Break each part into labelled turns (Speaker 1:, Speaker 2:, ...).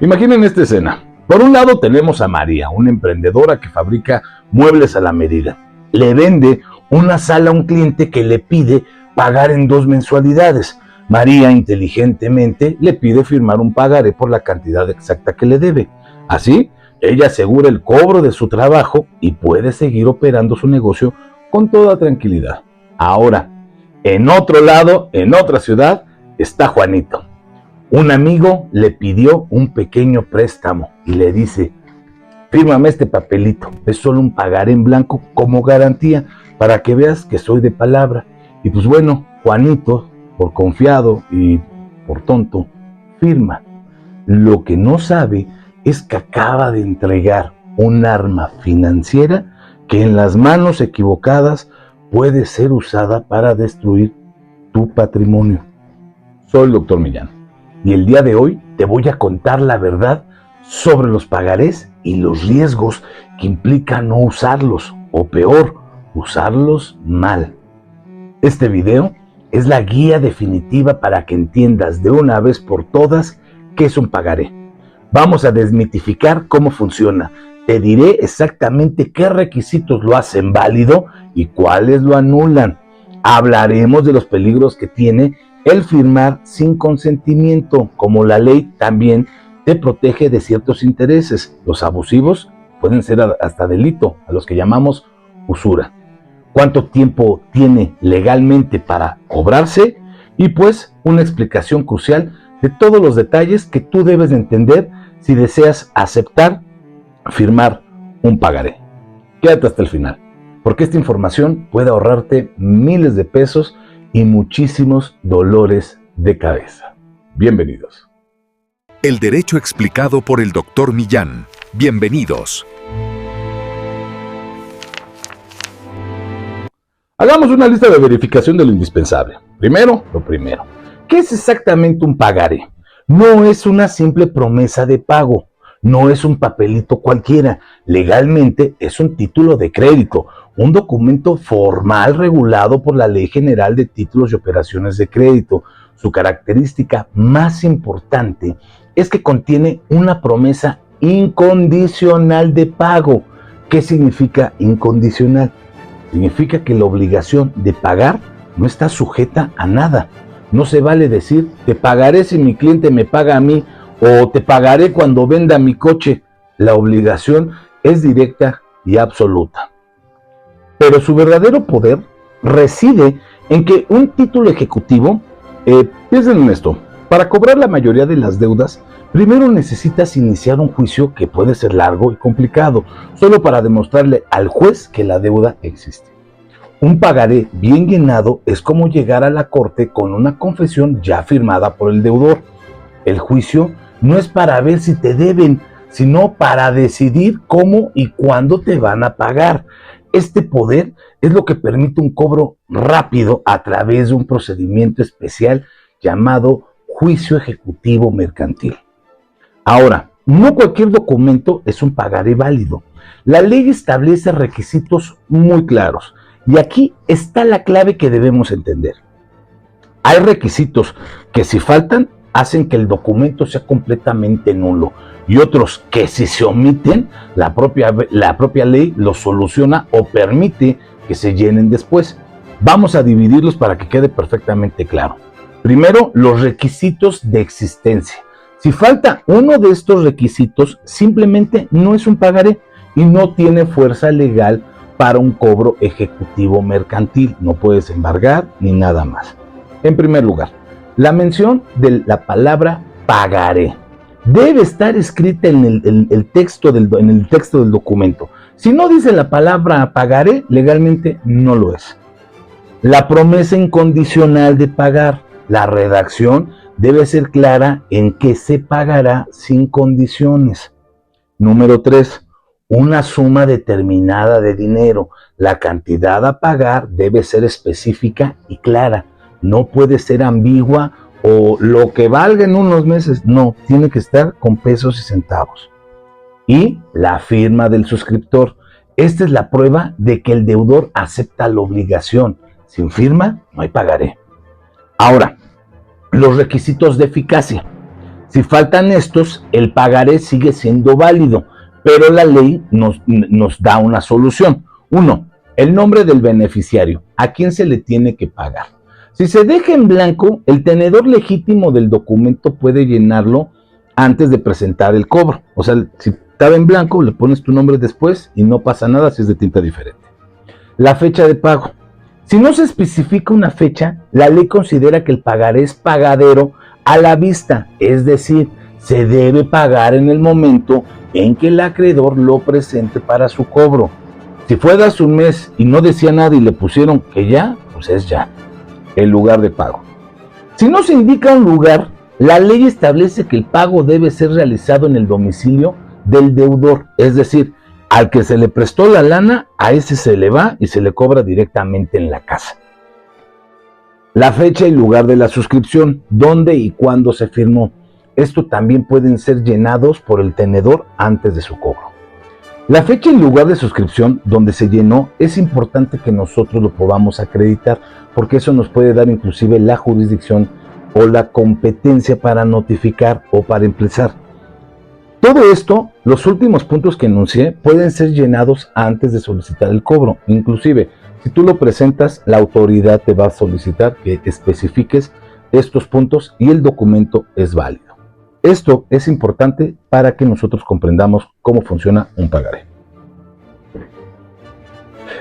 Speaker 1: Imaginen esta escena. Por un lado tenemos a María, una emprendedora que fabrica muebles a la medida. Le vende una sala a un cliente que le pide pagar en 2 mensualidades. María inteligentemente le pide firmar un pagaré por la cantidad exacta que le debe. Así, ella asegura el cobro de su trabajo y puede seguir operando su negocio con toda tranquilidad. Ahora, en otro lado, en otra ciudad, está Juanito. Un amigo le pidió un pequeño préstamo y le dice: fírmame este papelito, es solo un pagaré en blanco como garantía para que veas que soy de palabra. Y pues bueno, Juanito, por confiado y por tonto, firma. Lo que no sabe es que acaba de entregar un arma financiera que en las manos equivocadas puede ser usada para destruir tu patrimonio. Soy el Dr. Millán y el día de hoy te voy a contar la verdad sobre los pagarés y los riesgos que implica no usarlos, o peor, usarlos mal. Este video es la guía definitiva para que entiendas de una vez por todas qué es un pagaré. Vamos a desmitificar cómo funciona. Te diré exactamente qué requisitos lo hacen válido y cuáles lo anulan. Hablaremos de los peligros que tiene el firmar sin consentimiento, como la ley también te protege de ciertos intereses. Los abusivos pueden ser hasta delito, a los que llamamos usura. Cuánto tiempo tiene legalmente para cobrarse y pues una explicación crucial de todos los detalles que tú debes de entender si deseas aceptar firmar un pagaré. Quédate hasta el final, porque esta información puede ahorrarte miles de pesos y muchísimos dolores de cabeza. Bienvenidos.
Speaker 2: El derecho explicado por el Dr. Millán. Bienvenidos.
Speaker 1: Hagamos una lista de verificación de lo indispensable. Primero, lo primero. ¿Qué es exactamente un pagaré? No es una simple promesa de pago. No es un papelito cualquiera. Legalmente es un título de crédito, un documento formal regulado por la Ley General de Títulos y Operaciones de Crédito. Su característica más importante es que contiene una promesa incondicional de pago. ¿Qué significa incondicional? Significa que la obligación de pagar no está sujeta a nada. No se vale decir: te pagaré si mi cliente me paga a mí, o te pagaré cuando venda mi coche. La obligación es directa y absoluta. Pero su verdadero poder reside en que un título ejecutivo, piensen en esto, para cobrar la mayoría de las deudas, primero necesitas iniciar un juicio que puede ser largo y complicado, solo para demostrarle al juez que la deuda existe. Un pagaré bien llenado es como llegar a la corte con una confesión ya firmada por el deudor. El juicio no es para ver si te deben, sino para decidir cómo y cuándo te van a pagar. Este poder es lo que permite un cobro rápido a través de un procedimiento especial llamado juicio ejecutivo mercantil. Ahora, no cualquier documento es un pagaré válido. La ley establece requisitos muy claros y aquí está la clave que debemos entender. Hay requisitos que, si faltan, hacen que el documento sea completamente nulo, y otros que, si se omiten, la propia ley los soluciona o permite que se llenen después. Vamos a dividirlos para que quede perfectamente claro. Primero, los requisitos de existencia. Si falta uno de estos requisitos, simplemente no es un pagaré y no tiene fuerza legal para un cobro ejecutivo mercantil. No puedes embargar ni nada más. En primer lugar, la mención de la palabra pagaré debe estar escrita en el texto del documento. Si no dice la palabra pagaré, legalmente no lo es. La promesa incondicional de pagar. La redacción debe ser clara en que se pagará sin condiciones. Número 3. Una suma determinada de dinero. La cantidad a pagar debe ser específica y clara. No puede ser ambigua o lo que valga en unos meses. No, tiene que estar con pesos y centavos. Y la firma del suscriptor. Esta es la prueba de que el deudor acepta la obligación. Sin firma, no hay pagaré. Ahora, los requisitos de eficacia. Si faltan estos, el pagaré sigue siendo válido, pero la ley nos da una solución. 1. El nombre del beneficiario. ¿A quién se le tiene que pagar? Si se deja en blanco, el tenedor legítimo del documento puede llenarlo antes de presentar el cobro. O sea, si estaba en blanco, le pones tu nombre después y no pasa nada si es de tinta diferente. La fecha de pago. Si no se especifica una fecha, la ley considera que el pagaré es pagadero a la vista, es decir, se debe pagar en el momento en que el acreedor lo presente para su cobro. Si fue de hace un mes y no decía nada y le pusieron que ya, pues es ya. El lugar de pago. Si no se indica un lugar, la ley establece que el pago debe ser realizado en el domicilio del deudor, es decir, al que se le prestó la lana, a ese se le va y se le cobra directamente en la casa. La fecha y lugar de la suscripción, dónde y cuándo se firmó. Esto también pueden ser llenados por el tenedor antes de su cobro. La fecha y lugar de suscripción donde se llenó es importante que nosotros lo podamos acreditar, porque eso nos puede dar inclusive la jurisdicción o la competencia para notificar o para empezar. Todo esto, los últimos puntos que enuncié, pueden ser llenados antes de solicitar el cobro. Inclusive, si tú lo presentas, la autoridad te va a solicitar que especifiques estos puntos y el documento es válido. Esto es importante para que nosotros comprendamos cómo funciona un pagaré.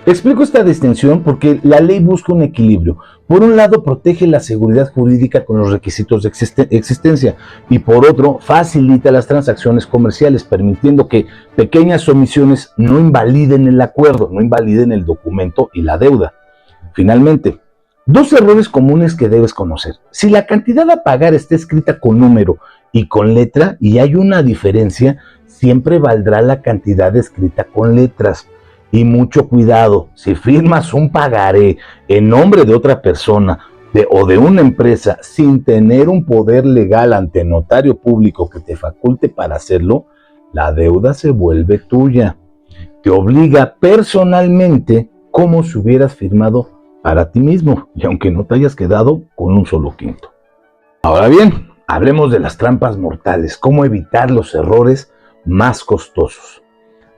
Speaker 1: Explico esta distinción porque la ley busca un equilibrio. Por un lado, protege la seguridad jurídica con los requisitos de existencia y por otro, facilita las transacciones comerciales, permitiendo que pequeñas omisiones no invaliden el acuerdo, no invaliden el documento y la deuda. Finalmente, dos errores comunes que debes conocer. Si la cantidad a pagar está escrita con número y con letra y hay una diferencia, siempre valdrá la cantidad escrita con letras. Y mucho cuidado, si firmas un pagaré en nombre de otra persona o de una empresa sin tener un poder legal ante notario público que te faculte para hacerlo, la deuda se vuelve tuya. Te obliga personalmente como si hubieras firmado para ti mismo, y aunque no te hayas quedado con un solo quinto. Ahora bien, hablemos de las trampas mortales, cómo evitar los errores más costosos.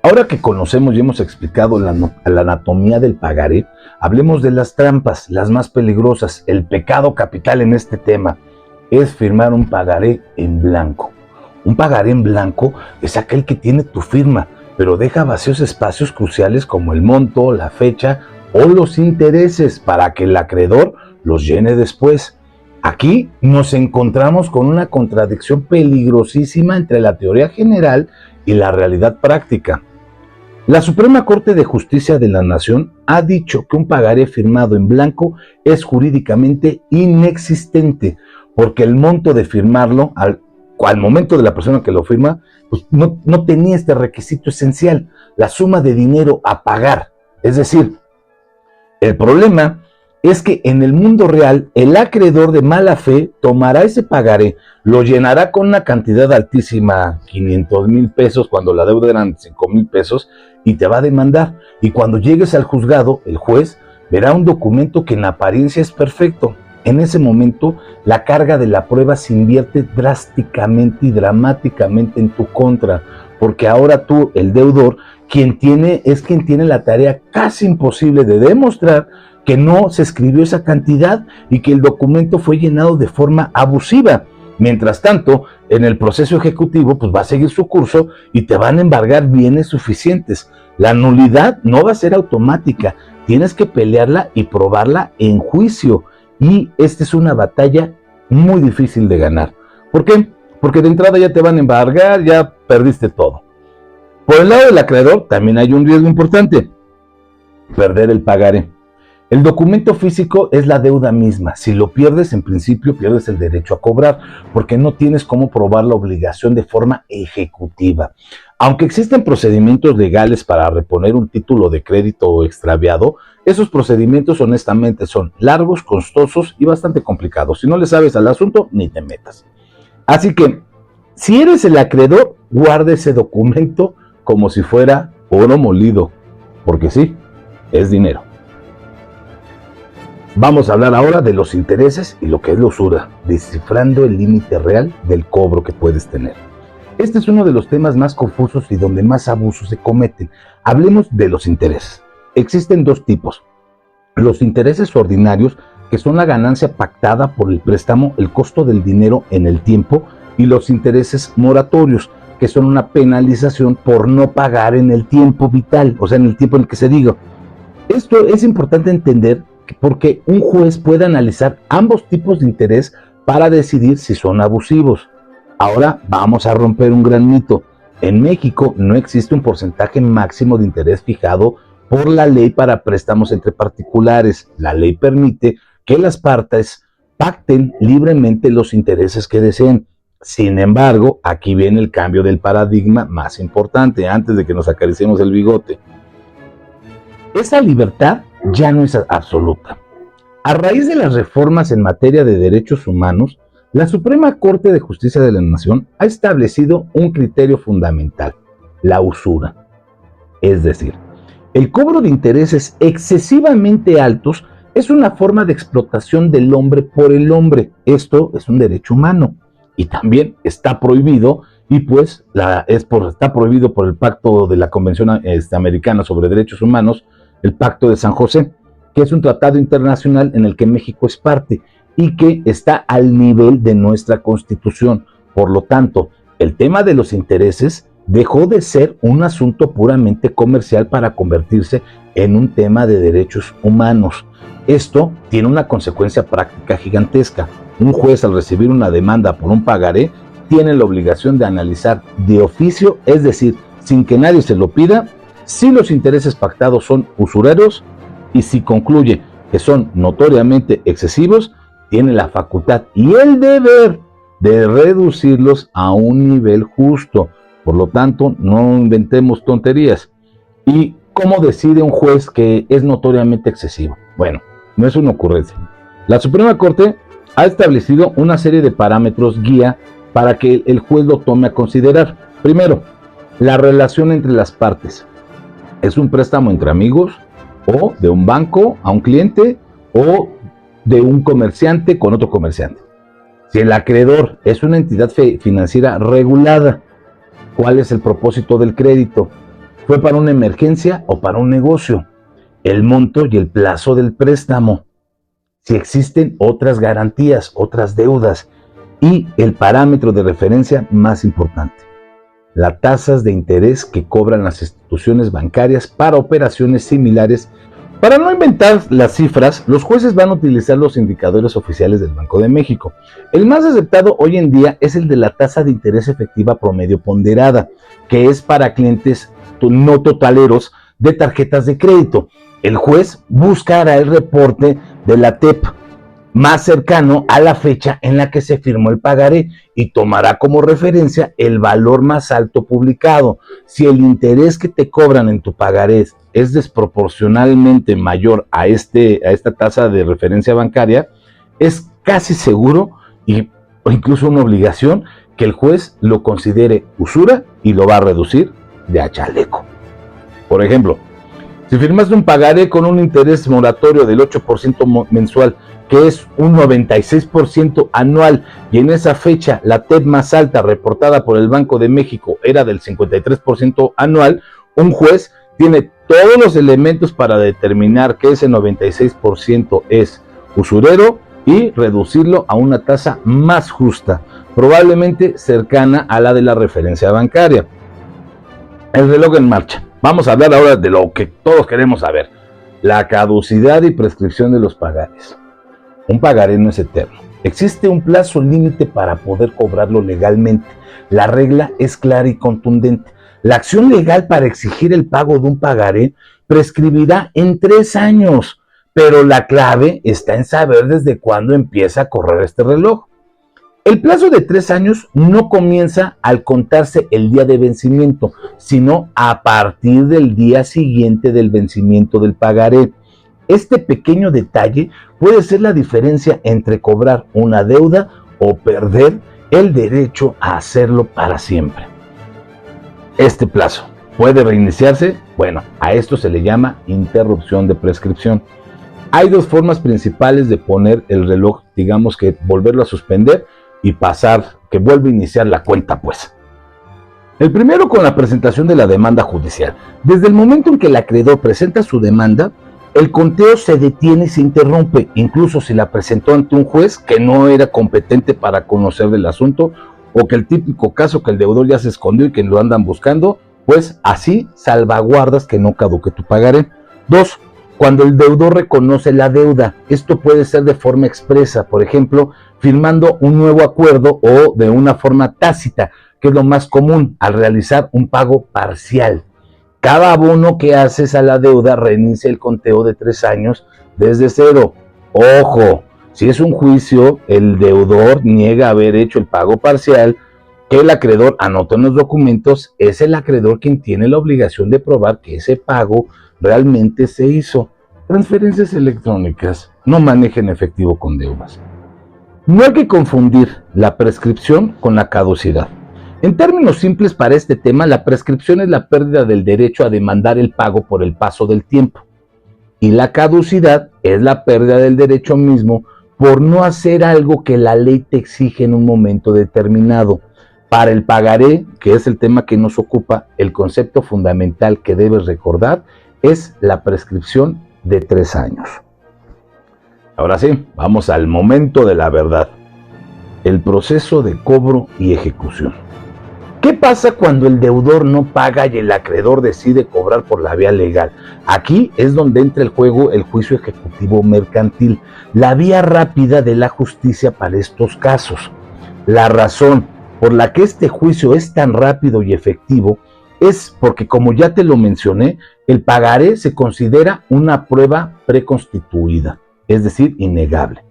Speaker 1: Ahora que conocemos y hemos explicado la anatomía del pagaré, hablemos de las trampas, las más peligrosas. El pecado capital en este tema es firmar un pagaré en blanco. Un pagaré en blanco es aquel que tiene tu firma, pero deja vacíos espacios cruciales como el monto, la fecha o los intereses para que el acreedor los llene después. Aquí nos encontramos con una contradicción peligrosísima entre la teoría general y la realidad práctica. La Suprema Corte de Justicia de la Nación ha dicho que un pagaré firmado en blanco es jurídicamente inexistente, porque el monto de firmarlo, al momento de la persona que lo firma, pues no tenía este requisito esencial, la suma de dinero a pagar. Es decir, el problema es que en el mundo real, el acreedor de mala fe tomará ese pagaré, lo llenará con una cantidad altísima, 500,000 pesos, cuando la deuda eran 5,000 pesos, y te va a demandar. Y cuando llegues al juzgado, el juez verá un documento que en apariencia es perfecto. En ese momento, la carga de la prueba se invierte drásticamente y dramáticamente en tu contra, porque ahora tú, el deudor, quien tiene la tarea casi imposible de demostrar que no se escribió esa cantidad y que el documento fue llenado de forma abusiva. Mientras tanto, en el proceso ejecutivo, pues va a seguir su curso y te van a embargar bienes suficientes. La nulidad no va a ser automática, tienes que pelearla y probarla en juicio. Y esta es una batalla muy difícil de ganar. ¿Por qué? Porque de entrada ya te van a embargar, ya perdiste todo. Por el lado del acreedor también hay un riesgo importante: perder el pagaré. El documento físico es la deuda misma. Si lo pierdes, en principio pierdes el derecho a cobrar, porque no tienes cómo probar la obligación de forma ejecutiva. Aunque existen procedimientos legales para reponer un título de crédito extraviado, esos procedimientos honestamente son largos, costosos y bastante complicados. Si no le sabes al asunto, ni te metas. Así que, si eres el acreedor, guarda ese documento como si fuera oro molido, porque sí, es dinero. Vamos a hablar ahora de los intereses y lo que es la usura, descifrando el límite real del cobro que puedes tener. Este es uno de los temas más confusos y donde más abusos se cometen. Hablemos de los intereses. Existen dos tipos. Los intereses ordinarios, que son la ganancia pactada por el préstamo, el costo del dinero en el tiempo, y los intereses moratorios, que son una penalización por no pagar en el tiempo vital, o sea, en el tiempo en el que se diga. Esto es importante entender porque un juez puede analizar ambos tipos de interés para decidir si son abusivos. Ahora vamos a romper un gran mito. En México no existe un porcentaje máximo de interés fijado por la ley para préstamos entre particulares. La ley permite que las partes pacten libremente los intereses que deseen. Sin embargo, aquí viene el cambio del paradigma más importante antes de que nos acariciemos el bigote. Esa libertad ya no es absoluta. A raíz de las reformas en materia de derechos humanos, la Suprema Corte de Justicia de la Nación ha establecido un criterio fundamental: la usura. Es decir, el cobro de intereses excesivamente altos es una forma de explotación del hombre por el hombre. Esto es un derecho humano y también está prohibido, y pues está prohibido por el Pacto de la Convención Americana sobre Derechos Humanos, el Pacto de San José, que es un tratado internacional en el que México es parte y que está al nivel de nuestra Constitución. Por lo tanto, el tema de los intereses dejó de ser un asunto puramente comercial para convertirse en un tema de derechos humanos. Esto tiene una consecuencia práctica gigantesca. Un juez, al recibir una demanda por un pagaré, tiene la obligación de analizar de oficio, es decir, sin que nadie se lo pida, si los intereses pactados son usureros, y si concluye que son notoriamente excesivos, tiene la facultad y el deber de reducirlos a un nivel justo. Por lo tanto, no inventemos tonterías. ¿Y cómo decide un juez que es notoriamente excesivo? Bueno, no es una ocurrencia. La Suprema Corte ha establecido una serie de parámetros guía para que el juez lo tome a considerar. Primero, la relación entre las partes. ¿Es un préstamo entre amigos, o de un banco a un cliente, o de un comerciante con otro comerciante? Si el acreedor es una entidad financiera regulada, ¿cuál es el propósito del crédito? ¿Fue para una emergencia o para un negocio? El monto y el plazo del préstamo. Si existen otras garantías, otras deudas. Y el parámetro de referencia más importante: las tasas de interés que cobran las instituciones bancarias para operaciones similares. Para no inventar las cifras, los jueces van a utilizar los indicadores oficiales del Banco de México. El más aceptado hoy en día es el de la tasa de interés efectiva promedio ponderada, que es para clientes no totaleros de tarjetas de crédito. El juez buscará el reporte de la TEP más cercano a la fecha en la que se firmó el pagaré y tomará como referencia el valor más alto publicado. Si el interés que te cobran en tu pagaré es desproporcionalmente mayor a esta tasa de referencia bancaria, es casi seguro o incluso una obligación que el juez lo considere usura y lo va a reducir de a chaleco. Por ejemplo, si firmaste un pagaré con un interés moratorio del 8% mensual, que es un 96% anual, y en esa fecha la TEP más alta reportada por el Banco de México era del 53% anual, un juez tiene todos los elementos para determinar que ese 96% es usurero y reducirlo a una tasa más justa, probablemente cercana a la de la referencia bancaria. El reloj en marcha. Vamos a hablar ahora de lo que todos queremos saber: la caducidad y prescripción de los pagares. Un pagaré no es eterno. Existe un plazo límite para poder cobrarlo legalmente. La regla es clara y contundente. La acción legal para exigir el pago de un pagaré prescribirá en 3 años, pero la clave está en saber desde cuándo empieza a correr este reloj. El plazo de 3 años no comienza al contarse el día de vencimiento, sino a partir del día siguiente del vencimiento del pagaré. Este pequeño detalle puede ser la diferencia entre cobrar una deuda o perder el derecho a hacerlo para siempre. Este plazo puede reiniciarse. Bueno, a esto se le llama interrupción de prescripción. Hay dos formas principales de poner el reloj, digamos que volverlo a suspender y pasar, que vuelva a iniciar la cuenta, pues. El primero con la presentación de la demanda judicial. Desde el momento en que el acreedor presenta su demanda, el conteo se detiene y se interrumpe, incluso si la presentó ante un juez que no era competente para conocer del asunto, o que el típico caso que el deudor ya se escondió y que lo andan buscando, pues así salvaguardas que no caduque tu pagaré. 2. Cuando el deudor reconoce la deuda, esto puede ser de forma expresa, por ejemplo, firmando un nuevo acuerdo o de una forma tácita, que es lo más común al realizar un pago parcial. Cada abono que haces a la deuda reinicia el conteo de 3 años desde cero. Ojo, si es un juicio, el deudor niega haber hecho el pago parcial, que el acreedor anotó en los documentos, es el acreedor quien tiene la obligación de probar que ese pago realmente se hizo. Transferencias electrónicas, no manejen efectivo con deudas. No hay que confundir la prescripción con la caducidad. En términos simples para este tema, la prescripción es la pérdida del derecho a demandar el pago por el paso del tiempo. Y la caducidad es la pérdida del derecho mismo por no hacer algo que la ley te exige en un momento determinado. Para el pagaré, que es el tema que nos ocupa, el concepto fundamental que debes recordar es la prescripción de 3 años. Ahora sí, vamos al momento de la verdad. El proceso de cobro y ejecución. ¿Qué pasa cuando el deudor no paga y el acreedor decide cobrar por la vía legal? Aquí es donde entra el juego el juicio ejecutivo mercantil, la vía rápida de la justicia para estos casos. La razón por la que este juicio es tan rápido y efectivo es porque, como ya te lo mencioné, el pagaré se considera una prueba preconstituida, es decir, innegable.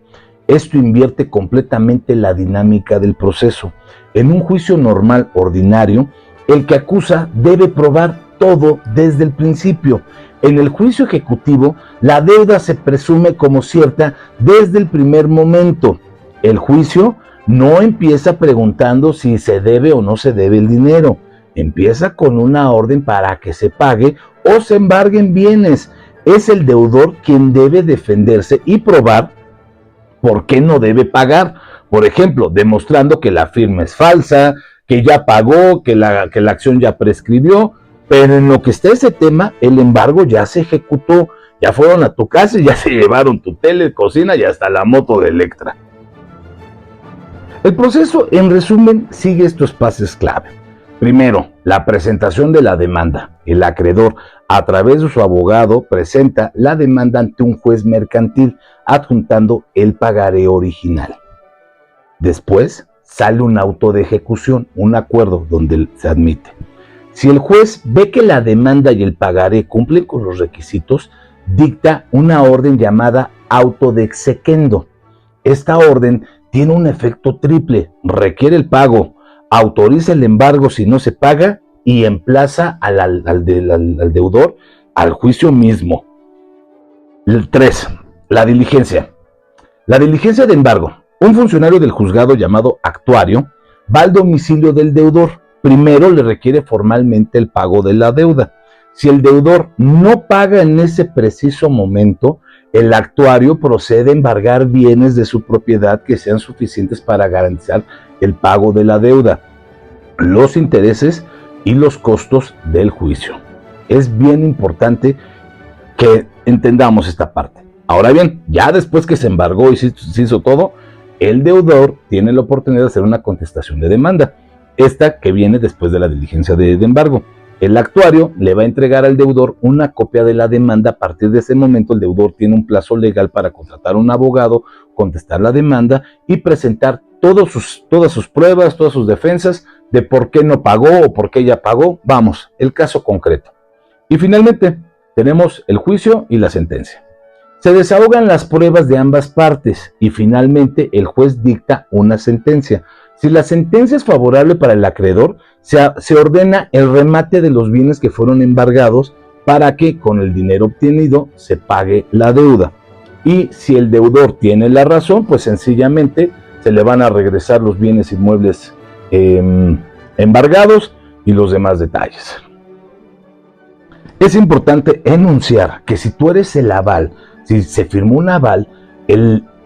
Speaker 1: Esto invierte completamente la dinámica del proceso. En un juicio normal, ordinario, el que acusa debe probar todo desde el principio. En el juicio ejecutivo, la deuda se presume como cierta desde el primer momento. El juicio no empieza preguntando si se debe o no se debe el dinero. Empieza con una orden para que se pague o se embarguen bienes. Es el deudor quien debe defenderse y probar por qué no debe pagar. Por ejemplo, demostrando que la firma es falsa, que ya pagó, que la acción ya prescribió, pero en lo que está ese tema, el embargo ya se ejecutó, ya fueron a tu casa y ya se llevaron tu tele, cocina y hasta la moto de Electra. El proceso, en resumen, sigue estos pasos clave. Primero, la presentación de la demanda. El acreedor, a través de su abogado, presenta la demanda ante un juez mercantil, adjuntando el pagaré original. Después, sale un auto de ejecución, un acuerdo donde se admite. Si el juez ve que la demanda y el pagaré cumplen con los requisitos, dicta una orden llamada auto de exequendo. Esta orden tiene un efecto triple: requiere el pago, autoriza el embargo si no se paga y emplaza al deudor al juicio mismo. 3. La diligencia. La diligencia de embargo. Un funcionario del juzgado llamado actuario va al domicilio del deudor. Primero le requiere formalmente el pago de la deuda. Si el deudor no paga en ese preciso momento, el actuario procede a embargar bienes de su propiedad que sean suficientes para garantizar el pago de la deuda, los intereses y los costos del juicio. Es bien importante que entendamos esta parte. Ahora bien, ya después que se embargó y se hizo todo, el deudor tiene la oportunidad de hacer una contestación de demanda, esta que viene después de la diligencia de embargo. El actuario le va a entregar al deudor una copia de la demanda. A partir de ese momento, el deudor tiene un plazo legal para contratar a un abogado, contestar la demanda y presentar todas sus pruebas, todas sus defensas de por qué no pagó o por qué ya pagó. Vamos, el caso concreto. Y finalmente, tenemos el juicio y la sentencia. Se desahogan las pruebas de ambas partes y finalmente el juez dicta una sentencia. Si la sentencia es favorable para el acreedor, se ordena el remate de los bienes que fueron embargados para que con el dinero obtenido se pague la deuda. Y si el deudor tiene la razón, pues sencillamente se le van a regresar los bienes inmuebles embargados y los demás detalles. Es importante enunciar que si tú eres el aval, si se firmó un aval,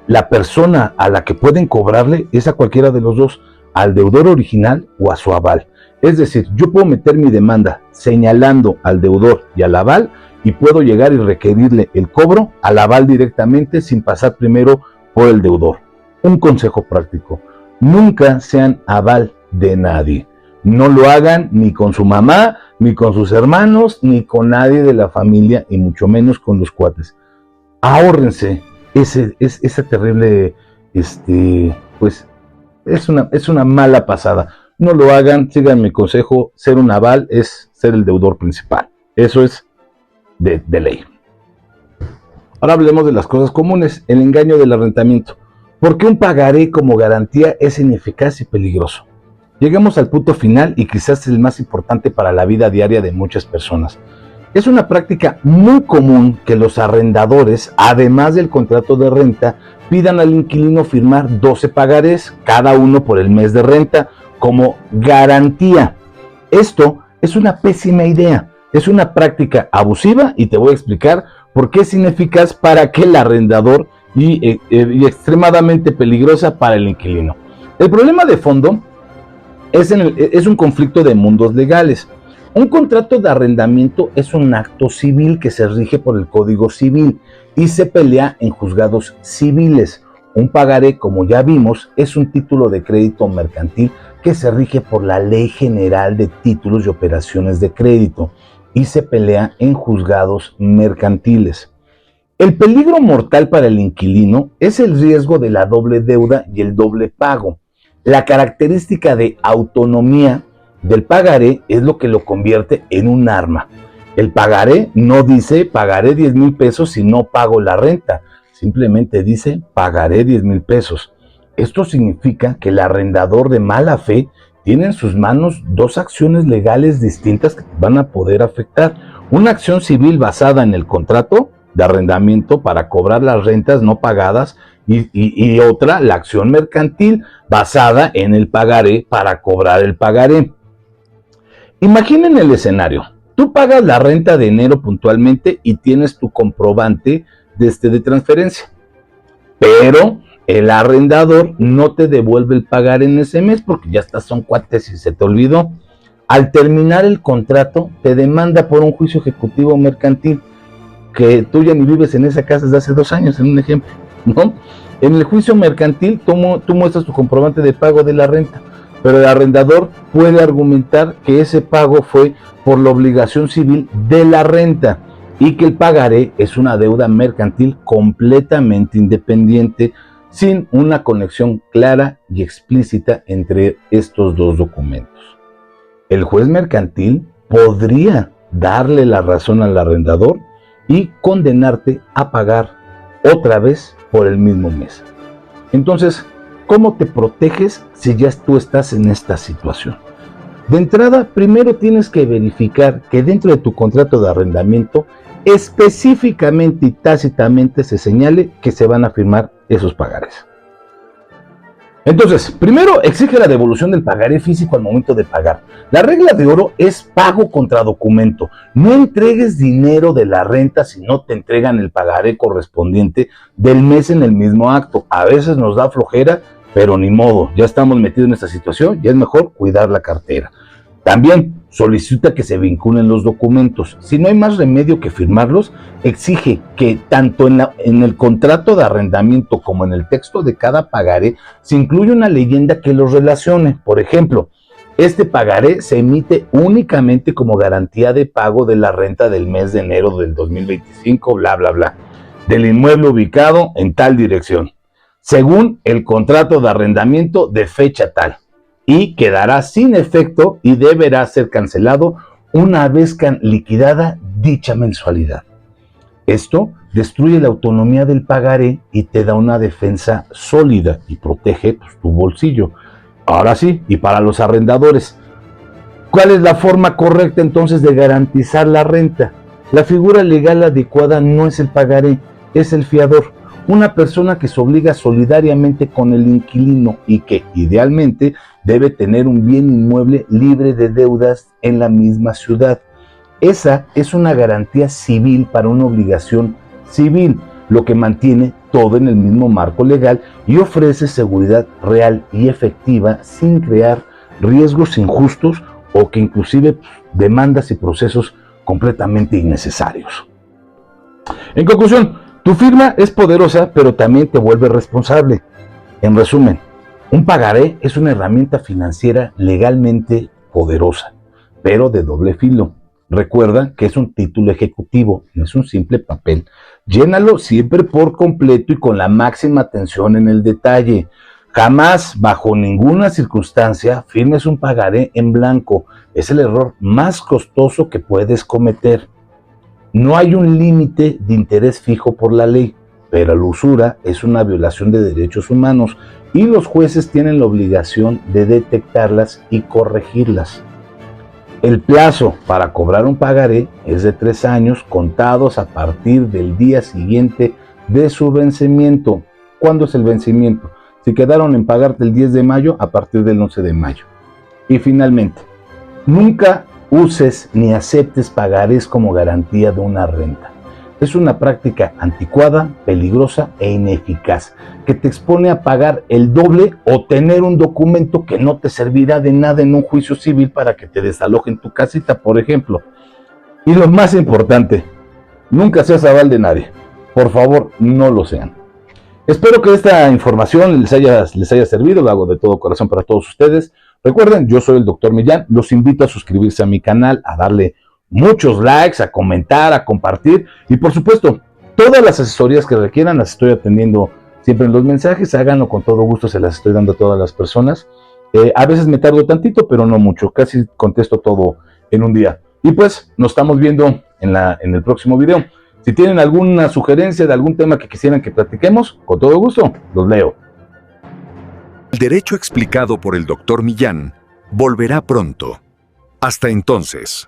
Speaker 1: la persona a la que pueden cobrarle es a cualquiera de los dos, al deudor original o a su aval. Es decir, yo puedo meter mi demanda señalando al deudor y al aval y puedo llegar y requerirle el cobro al aval directamente sin pasar primero por el deudor. Un consejo práctico: nunca sean aval de nadie. No lo hagan ni con su mamá, ni con sus hermanos, ni con nadie de la familia, y mucho menos con los cuates. Ahórrense esa terrible, pues es una mala pasada. No lo hagan, sigan mi consejo: ser un aval es ser el deudor principal. Eso es de ley. Ahora hablemos de las cosas comunes. El engaño del arrendamiento. ¿Por qué un pagaré como garantía es ineficaz y peligroso? Llegamos al punto final y quizás el más importante para la vida diaria de muchas personas. Es una práctica muy común que los arrendadores, además del contrato de renta, pidan al inquilino firmar 12 pagarés, cada uno por el mes de renta, como garantía. Esto es una pésima idea, es una práctica abusiva y te voy a explicar por qué es ineficaz para aquel arrendador y extremadamente peligrosa para el inquilino. El problema de fondo es un conflicto de mundos legales. Un contrato de arrendamiento es un acto civil que se rige por el Código Civil y se pelea en juzgados civiles. Un pagaré, como ya vimos, es un título de crédito mercantil que se rige por la Ley General de Títulos y Operaciones de Crédito y se pelea en juzgados mercantiles. El peligro mortal para el inquilino es el riesgo de la doble deuda y el doble pago. La característica de autonomía del pagaré es lo que lo convierte en un arma. El pagaré no dice pagaré 10,000 pesos si no pago la renta, simplemente dice pagaré 10,000 pesos. Esto significa que el arrendador de mala fe tiene en sus manos dos acciones legales distintas que van a poder afectar. Una acción civil basada en el contrato de arrendamiento para cobrar las rentas no pagadas y otra, la acción mercantil basada en el pagaré para cobrar el pagaré. Imaginen el escenario: tú pagas la renta de enero puntualmente y tienes tu comprobante de transferencia, pero el arrendador no te devuelve el pagaré en ese mes porque ya son cuates y se te olvidó. Al terminar el contrato te demanda por un juicio ejecutivo mercantil, que tú ya ni vives en esa casa desde hace 2 años, en un ejemplo, ¿no? En el juicio mercantil tú muestras tu comprobante de pago de la renta, pero el arrendador puede argumentar que ese pago fue por la obligación civil de la renta y que el pagaré es una deuda mercantil completamente independiente, sin una conexión clara y explícita entre estos dos documentos. El juez mercantil podría darle la razón al arrendador y condenarte a pagar otra vez por el mismo mes. Entonces, ¿cómo te proteges si ya tú estás en esta situación? De entrada, primero tienes que verificar que dentro de tu contrato de arrendamiento específicamente y tácitamente se señale que se van a firmar esos pagares. Entonces, primero exige la devolución del pagaré físico al momento de pagar. La regla de oro es pago contra documento. No entregues dinero de la renta si no te entregan el pagaré correspondiente del mes en el mismo acto. A veces nos da flojera, pero ni modo, ya estamos metidos en esta situación y es mejor cuidar la cartera. También solicita que se vinculen los documentos. Si no hay más remedio que firmarlos, exige que tanto en el contrato de arrendamiento como en el texto de cada pagaré se incluya una leyenda que los relacione. Por ejemplo, este pagaré se emite únicamente como garantía de pago de la renta del mes de enero del 2025, bla, bla, bla, del inmueble ubicado en tal dirección, según el contrato de arrendamiento de fecha tal, y quedará sin efecto y deberá ser cancelado una vez liquidada dicha mensualidad. Esto destruye la autonomía del pagaré y te da una defensa sólida y protege tu bolsillo. Ahora sí, y para los arrendadores, ¿cuál es la forma correcta entonces de garantizar la renta? La figura legal adecuada no es el pagaré, es el fiador. Una persona que se obliga solidariamente con el inquilino y que, idealmente, debe tener un bien inmueble libre de deudas en la misma ciudad. Esa es una garantía civil para una obligación civil. lo que mantiene todo en el mismo marco legal y ofrece seguridad real y efectiva sin crear riesgos injustos o que inclusive demandas y procesos completamente innecesarios. En conclusión, tu firma es poderosa, pero también te vuelve responsable. En resumen, un pagaré es una herramienta financiera legalmente poderosa, pero de doble filo. Recuerda que es un título ejecutivo, no es un simple papel. Llénalo siempre por completo y con la máxima atención en el detalle. Jamás, bajo ninguna circunstancia, firmes un pagaré en blanco. Es el error más costoso que puedes cometer. No hay un límite de interés fijo por la ley, pero la usura es una violación de derechos humanos y los jueces tienen la obligación de detectarlas y corregirlas. El plazo para cobrar un pagaré es de 3 años contados a partir del día siguiente de su vencimiento. ¿Cuándo es el vencimiento? Si quedaron en pagarte el 10 de mayo, a partir del 11 de mayo. Y finalmente, nunca uses ni aceptes pagarés como garantía de una renta. Es una práctica anticuada, peligrosa e ineficaz, que te expone a pagar el doble o tener un documento que no te servirá de nada en un juicio civil para que te desalojen tu casita, por ejemplo. Y lo más importante, nunca seas aval de nadie. Por favor, no lo sean. Espero que esta información les haya servido, lo hago de todo corazón para todos ustedes. Recuerden, yo soy el Dr. Millán, los invito a suscribirse a mi canal, a darle muchos likes, a comentar, a compartir y por supuesto, todas las asesorías que requieran las estoy atendiendo siempre en los mensajes, háganlo con todo gusto, se las estoy dando a todas las personas. A veces me tardo tantito, pero no mucho, casi contesto todo en un día. Y pues nos estamos viendo en el próximo video. Si tienen alguna sugerencia de algún tema que quisieran que platiquemos, con todo gusto, los leo.
Speaker 2: El derecho explicado por el Dr. Millán volverá pronto. Hasta entonces.